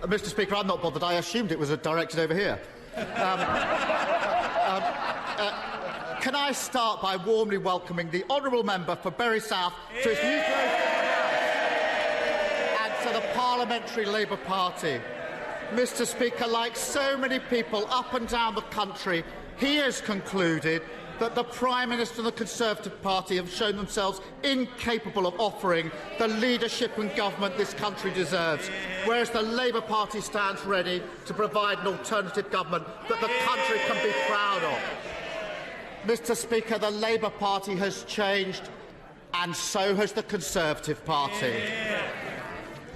Mr. Speaker, I'm not bothered. I assumed it was directed over here. Can I start by warmly welcoming the honourable member for Bury South to his new place and to the Parliamentary Labour Party? Mr. Speaker, like so many people up and down the country, he has concluded that the Prime Minister and the Conservative Party have shown themselves incapable of offering the leadership and government this country deserves, whereas the Labour Party stands ready to provide an alternative government that the country can be proud of. Mr. Speaker, the Labour Party has changed, and so has the Conservative Party.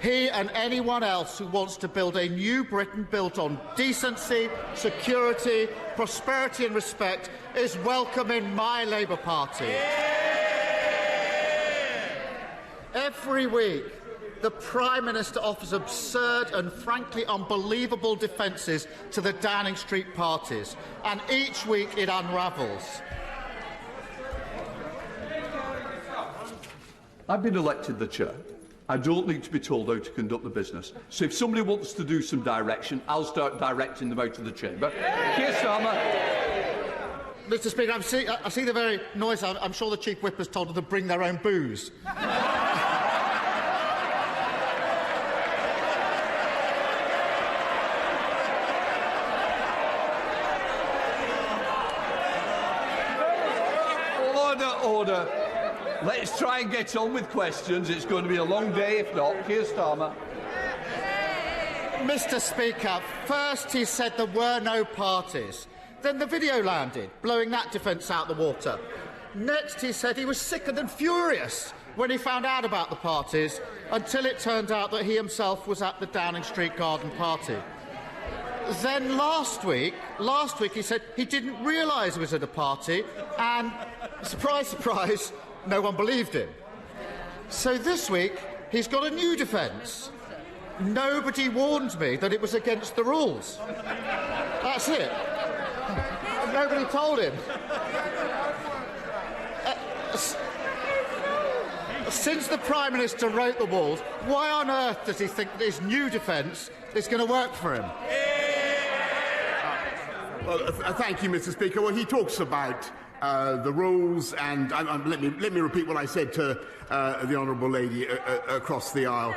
He and anyone else who wants to build a new Britain built on decency, security, prosperity and respect is welcome in my Labour Party. Every week, the Prime Minister offers absurd and frankly unbelievable defences to the Downing Street parties, and each week it unravels. I've been elected the chair. I don't need to be told how to conduct the business. So if somebody wants to do some direction, I'll start directing them out of the chamber. Keir Starmer. Mr. Speaker, I see the very noise. I'm sure the Chief Whip has told them to bring their own booze. Order. Let's try and get on with questions. It's going to be a long day, if not. Keir Starmer. Mr. Speaker, first he said there were no parties. Then the video landed, blowing that defence out the water. Next he said he was sicker than furious when he found out about the parties, until it turned out that he himself was at the Downing Street garden party. Then last week he said he didn't realise he was at a party, and, surprise, surprise, no one believed him. So this week, he's got a new defence. Nobody warned me that it was against the rules. That's it. Nobody told him. Since the Prime Minister wrote the rules, why on earth does he think that his new defence is going to work for him? Thank you, Mr. Speaker. Well, he talks about the rules, and let me repeat what I said to the honourable lady across the aisle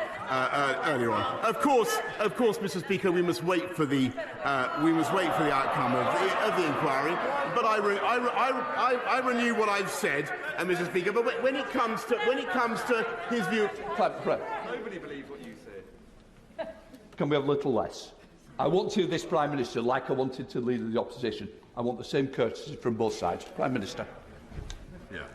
earlier on. Of course, Mr. Speaker, we must wait for the outcome of the inquiry. But I renew what I've said, Mr. Speaker. But when it comes to his view, nobody believes what you say. Can we have a little less? I want to this Prime Minister like I wanted to leader of the opposition. I want the same courtesy from both sides. Prime Minister. Yeah.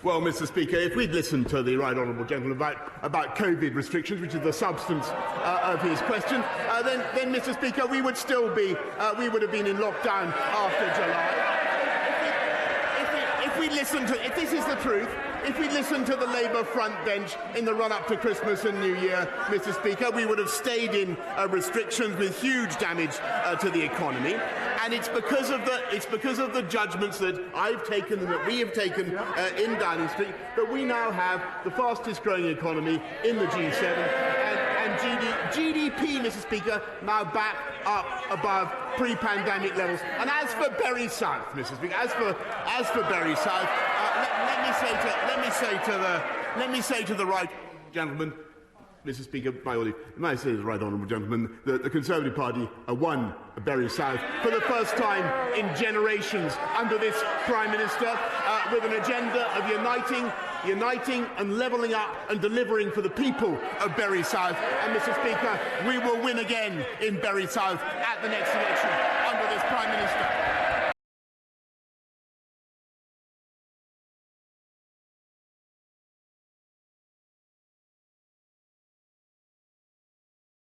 Well, Mr. Speaker, if we'd listened to the right honourable gentleman about COVID restrictions, which is the substance of his question, then, Mr. Speaker, we would still be we would have been in lockdown after July. If this is the truth, if we listened to the Labour front bench in the run-up to Christmas and New Year, Mr. Speaker, we would have stayed in restrictions with huge damage to the economy. And it's because of the judgments that I've taken and that we have taken in Downing Street that we now have the fastest-growing economy in the G7 and GDP, Mr. Speaker, now back up above pre-pandemic levels. And as for Bury South, Mr. Speaker, as for Bury South, let me say to the right gentleman, Mr. Speaker, by all leave, may I say to the right honourable gentleman that the Conservative Party won Bury South for the first time in generations under this Prime Minister, with an agenda of uniting and levelling up and delivering for the people of Bury South. And, Mr. Speaker, we will win again in Bury South at the next election under this Prime Minister.